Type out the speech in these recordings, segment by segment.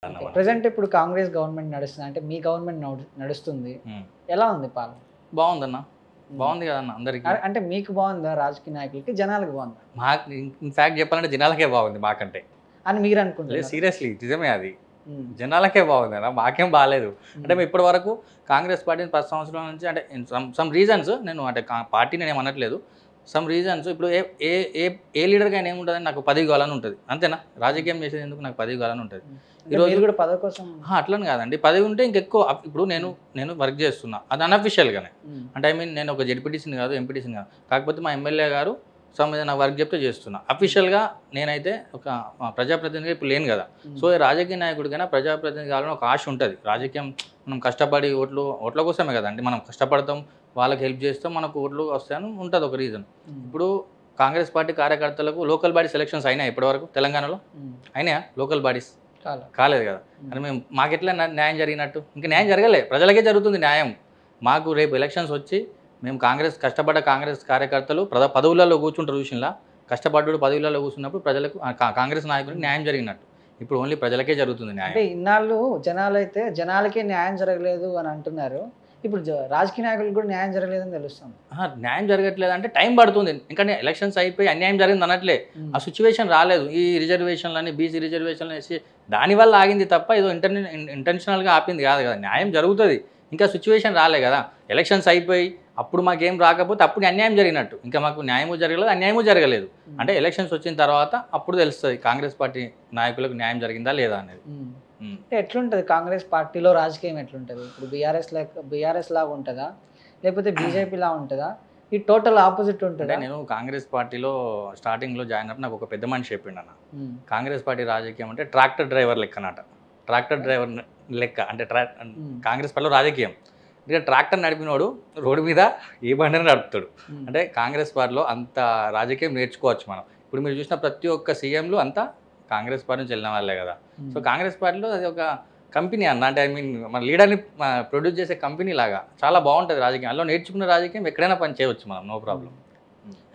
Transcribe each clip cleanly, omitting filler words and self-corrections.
అన్నమాట. ప్రెజెంట్ ఇప్పుడు కాంగ్రెస్ గవర్నమెంట్ నడుస్తుంది అంటే మీ గవర్నమెంట్ నడుస్తుంది ఎలా ఉంది పాలన? బాగుందన్న, బాగుంది కదన్న అందరికి. అంటే మీకు బాగుందా, రాజకీయ నాయకులకి, జనాలకు బాగుందా? మాకు ఇన్ఫాక్ట్ చెప్పాలంటే జనాలకే బాగుంది మాకంటే. అని మీరు లేదు, అనుకుంటున్నారు? సీరియస్లీ నిజమే అది. జనాలకే బాగుంది అన్న, మాకేం బాగాలేదు. అంటే మేము ఇప్పటి వరకు కాంగ్రెస్ పార్టీని 10 సంవత్సరాల నుంచి అంటే సమ్ రీజన్స్, నేను అంటే పార్టీని నేను అనట్లేదు, సమ్ రీజన్స్. ఇప్పుడు ఏ ఏ ఏ ఏ లీడర్కి అయినా ఏముంటుందని నాకు పదవి కావాలని ఉంటుంది, అంతేనా? రాజకీయం చేసేది ఎందుకు, నాకు పదవి కావాలని ఉంటుంది. ఈరోజు కూడా పదవి కోసం అట్లని కాదండి, పదవి ఉంటే ఇంకెక్కువ. ఇప్పుడు నేను వర్క్ చేస్తున్నా, అది అన్అఫిషియల్గానే. అంటే ఐ మీన్ నేను ఒక జెడ్పీటీసీని కాదు, ఎంపీటీసీని కాదు, కాకపోతే మా ఎమ్మెల్యే గారు మీద నా వర్క్ చెప్తే చేస్తున్నా. అఫీషియల్గా నేనైతే ఒక ప్రజాప్రతినిధిగా ఇప్పుడు లేను కదా. సో రాజకీయ నాయకుడికైనా ప్రజాప్రతినిధి కావాలని ఒక ఆశ ఉంటుంది. రాజకీయం మనం కష్టపడి ఓట్ల కోసమే కదండి మనం కష్టపడతాం, వాళ్ళకి హెల్ప్ చేస్తాం, మనకు ఓట్లు వస్తాయని ఉంటుంది ఒక రీజన్. ఇప్పుడు కాంగ్రెస్ పార్టీ కార్యకర్తలకు లోకల్ బాడీ సెలక్షన్స్ అయినాయి ఇప్పటివరకు తెలంగాణలో? అయినాయా లోకల్ బాడీస్? కాలేదు కదా. అని మేము మాకు ఎట్లా న్యాయం జరిగినట్టు? ఇంకా న్యాయం జరగలే, ప్రజలకే జరుగుతుంది న్యాయం. మాకు రేపు ఎలక్షన్స్ వచ్చి మేము కష్టపడ్డ కాంగ్రెస్ కార్యకర్తలు పదవులలో కూర్చుంటారు, చూసినలా కష్టపడ్డాడు పదవులలో కూర్చున్నప్పుడు ప్రజలకు కాంగ్రెస్ నాయకులకు న్యాయం జరిగినట్టు. ఇప్పుడు ఓన్లీ ప్రజలకే జరుగుతుంది న్యాయం. అంటే ఇన్నాళ్ళు జనాలు అయితే జనాలకే న్యాయం జరగలేదు అని అంటున్నారు, ఇప్పుడు రాజకీయ నాయకులకు కూడా న్యాయం జరగలేదని తెలుస్తుంది. న్యాయం జరగట్లేదు అంటే టైం పడుతుంది, ఎందుకంటే ఎలక్షన్స్ అయిపోయి అన్యాయం జరిగింది అనట్లే. ఆ సిచ్యువేషన్ రాలేదు. ఈ రిజర్వేషన్లని, బీసీ రిజర్వేషన్లు వేసి దానివల్ల ఆగింది తప్ప ఏదో ఇంటెన్షనల్గా ఆపింది కాదు కదా. న్యాయం జరుగుతుంది, ఇంకా సిచ్యువేషన్ రాలే కదా. ఎలక్షన్స్ అయిపోయి అప్పుడు మాకేం రాకపోతే అప్పుడు అన్యాయం జరిగినట్టు. ఇంకా మాకు న్యాయము జరగలేదు, అన్యాయము జరగలేదు. అంటే ఎలక్షన్స్ వచ్చిన తర్వాత అప్పుడు తెలుస్తుంది కాంగ్రెస్ పార్టీ నాయకులకు న్యాయం జరిగిందా లేదా అనేది. ఎట్లుంటుంది కాంగ్రెస్ పార్టీలో రాజకీయం? ఎట్లుంటుంది ఇప్పుడు? బీఆర్ఎస్ లాగా ఉంటుందా, లేకపోతే బీజేపీ లా ఉంటుందా? ఈ టోటల్ ఆపోజిట్ ఉంటుంది. నేను కాంగ్రెస్ పార్టీలో స్టార్టింగ్లో జాయిన్ అయినప్పుడు నాకు ఒక పెద్ద మనిషి చెప్పిండు అన్న, కాంగ్రెస్ పార్టీ రాజకీయం అంటే ట్రాక్టర్ డ్రైవర్ లెక్కనట. ట్రాక్టర్ డ్రైవర్ లెక్క అంటే కాంగ్రెస్ పార్టీలో రాజకీయం ఇక ట్రాక్టర్ నడిపినోడు రోడ్డు మీద ఏ బండిని నడుపుతాడు. అంటే కాంగ్రెస్ పార్టీలో అంత రాజకీయం నేర్చుకోవచ్చు మనం. ఇప్పుడు మీరు చూసిన ప్రతి ఒక్క సీఎంలు అంతా కాంగ్రెస్ పార్టీ నుంచి వెళ్ళిన వాళ్ళే కదా. సో కాంగ్రెస్ పార్టీలో అది ఒక కంపెనీ అన్న, అంటే ఐ మీన్ మన లీడర్ని ప్రొడ్యూస్ చేసే కంపెనీ లాగా చాలా బాగుంటుంది రాజకీయం. అందులో నేర్చుకున్న రాజకీయం ఎక్కడైనా పని చేయవచ్చు మనం, నో ప్రాబ్లం.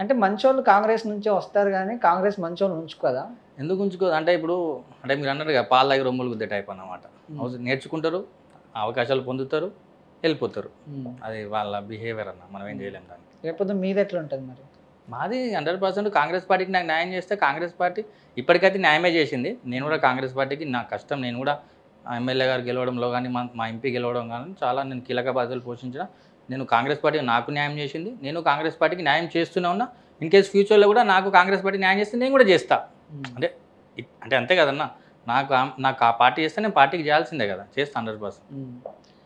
అంటే మంచోళ్ళు కాంగ్రెస్ నుంచే వస్తారు కానీ కాంగ్రెస్ మంచోళ్ళు ఉంచుకోదా? ఎందుకు ఉంచుకోదు అంటే ఇప్పుడు అంటే మీరు అన్నారు కదా పాల దగ్గర రొమ్ములు గుద్దే టైప్ అన్నమాట. నేర్చుకుంటారు, అవకాశాలు పొందుతారు, వెళ్ళిపోతారు. అది వాళ్ళ బిహేవియర్ అన్న, మనం ఏం చేయలేము దానికి. లేకపోతే మీది ఎట్లా ఉంటుంది మరి? మాది 100% కాంగ్రెస్ పార్టీకి నాకు న్యాయం చేస్తే కాంగ్రెస్ పార్టీ ఇప్పటికైతే న్యాయమే చేసింది. నేను కూడా కాంగ్రెస్ పార్టీకి నా కష్టం, నేను కూడా ఎమ్మెల్యే గారు గెలవడంలో కానీ మా ఎంపీ గెలవడం కానీ చాలా నేను కీలక బాధ్యతలు పోషించిన. నేను కాంగ్రెస్ పార్టీ నాకు న్యాయం చేసింది, నేను కాంగ్రెస్ పార్టీకి న్యాయం చేస్తూనే ఉన్నా. ఇన్ కేస్ ఫ్యూచర్లో కూడా నాకు కాంగ్రెస్ పార్టీ న్యాయం చేస్తే నేను కూడా చేస్తా. అంటే అంటే అంతే కదన్నా, నాకు ఆ పార్టీ చేస్తే నేను పార్టీకి చేయాల్సిందే కదా, చేస్తా 100%.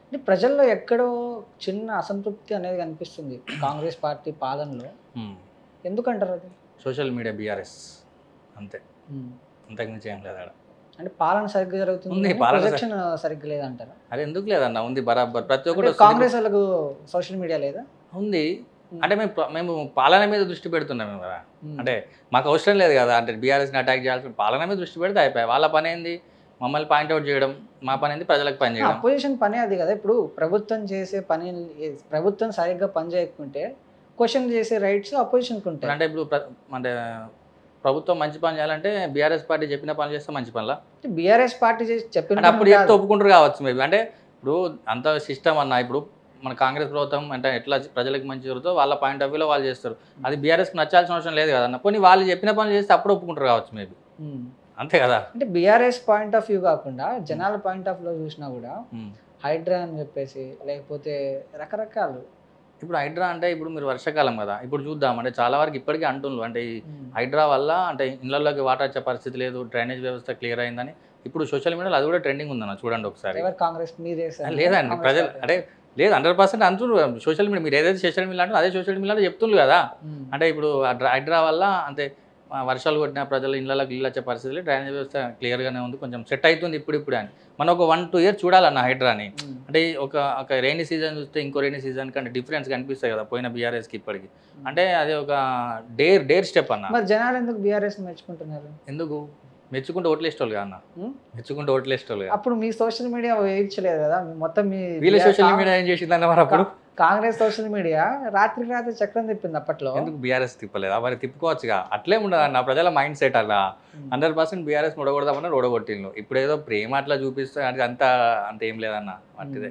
అంటే ప్రజల్లో ఎక్కడో చిన్న అసంతృప్తి అనేది కనిపిస్తుంది కాంగ్రెస్ పార్టీ పాలనలో, ఎందుకంటారు అది? సోషల్ మీడియా, బీఆర్ఎస్ అంతే, అంతకుమించి ఏం లేదు. అంటే పాలన సరిగ్గా జరుగుతుంది, ప్రొజెక్షన్ సరిగ్గా లేదంటారా? అదే ఎందుకు లేదన్న, ఉంది బరాబర్. ప్రతి ఒక్కరు కాంగ్రెస్ వాళ్ళకు సోషల్ మీడియా లేదా? ఉంది. అంటే మేము పాలన మీద దృష్టి పెడుతున్నాము కదా. అంటే మాకు అవసరం లేదు కదా, అంటే బీఆర్ఎస్ని అటాక్ చేయాల్సిన పాలన మీద దృష్టి పెడితే అయిపోయాయి. వాళ్ళ పని ఏంది మమ్మల్ని పాయింట్అవుట్ చేయడం, మా పని ఏంది ప్రజలకు పని చేయడం. అపోజిషన్ పని అది కదా. ఇప్పుడు ప్రభుత్వం చేసే పని, ప్రభుత్వం సరిగ్గా పని చేయకుంటే క్వశ్చన్ చేసే రైట్స్ అపోజిషన్కి ఉంటాయి. అంటే ఇప్పుడు అంటే ప్రభుత్వం మంచి పని చేయాలంటే బీఆర్ఎస్ పార్టీ చెప్పిన పని చేస్తే మంచి పనిలా? బీఆర్ఎస్ పార్టీ చెప్పిన అప్పుడు చెప్తే ఒప్పుకుంటారు కావచ్చు మేబీ. అంటే ఇప్పుడు అంత సిస్టమ్ అన్న, ఇప్పుడు మన కాంగ్రెస్ ప్రభుత్వం అంటే ఎట్లా ప్రజలకు మంచి జరుగుతుందో వాళ్ళ పాయింట్ ఆఫ్ వ్యూలో వాళ్ళు చేస్తారు. అది బీఆర్ఎస్కి నచ్చాల్సిన అవసరం లేదు కదన్న. కొన్ని వాళ్ళు చెప్పిన పనులు చేస్తే అప్పుడు ఒప్పుకుంటారు కావచ్చు మేబీ, అంతే కదా. అంటే బీఆర్ఎస్ పాయింట్ ఆఫ్ వ్యూ కాకుండా జనాల పాయింట్ ఆఫ్ వ్యూ చూసినా కూడా హైడ్రా అని చెప్పేసి, లేకపోతే రకరకాలు. ఇప్పుడు హైడ్రా అంటే ఇప్పుడు మీరు వర్షాకాలం కదా, ఇప్పుడు చూద్దాం అంటే చాలా వరకు ఇప్పటికీ అంటున్నారు అంటే ఈ హైడ్రా వల్ల అంటే ఇళ్లలోకి వాటర్ వచ్చే పరిస్థితి లేదు, డ్రైనేజ్ వ్యవస్థ క్లియర్ అయిందని ఇప్పుడు సోషల్ మీడియాలో అది కూడా ట్రెండింగ్ ఉందన్న, చూడండి ఒకసారి. కాంగ్రెస్ లేదండి ప్రజలు అంటే లేదు 100% అంటున్నారు సోషల్ మీడియా. మీరు ఏదైతే సోషల్ మీడియా అంటే అదే సోషల్ మీడియాలో చెప్తున్నారు కదా. అంటే ఇప్పుడు హైడ్రా వల్ల అంటే వర్షాలు కొట్టిన ప్రజలు ఇళ్ళకి ఇల్లు వచ్చే పరిస్థితులు, డ్రైనేజ్ వ్యవస్థ క్లియర్గానే ఉంది, కొంచెం సెట్ అవుతుంది ఇప్పుడు అని. మనం ఒక 1-2 years చూడాలన్న హైడ్రాని. అంటే ఒక రెయినీ సీజన్ చూస్తే ఇంకో రెయినీ సీజన్ కంటే డిఫరెన్స్ కనిపిస్తాయి కదా పోయిన బీఆర్ఎస్కి ఇప్పటికి. అంటే అది ఒక డేర్ స్టెప్ అన్న. మరి జనాలు ఎందుకు బీఆర్ఎస్ మెచ్చుకుంటున్నారు? ఎందుకు మెచ్చుకుంటే ఓట్లేసేవాళ్ళు కదా అన్న, మెచ్చుకుంటే ఓట్లేసేవాళ్ళు. అప్పుడు మీ సోషల్ మీడియా వేయించలేదు కదా మొత్తం, మీ వీళ్ళ సోషల్ మీడియా ఏం చేసిందన్న మరి అప్పుడు? కాంగ్రెస్ సోషల్ మీడియా రాత్రికి రాత్రి చక్రం తిప్పింది అప్పట్లో. ఎందుకు బీఆర్ఎస్ తిప్పలేదు? మరి తిప్పుకోవచ్చుగా. అట్లే ఉండదు నా ప్రజల మైండ్ సెట్ అలా. 100% బీఆర్ఎస్ ఓడగొడదామన్నా ఓడగొట్టిండు. ఇప్పుడు ఏదో ప్రేమ అట్లా చూపిస్తే అది అంత ఏం లేదన్న. అట్టిదే.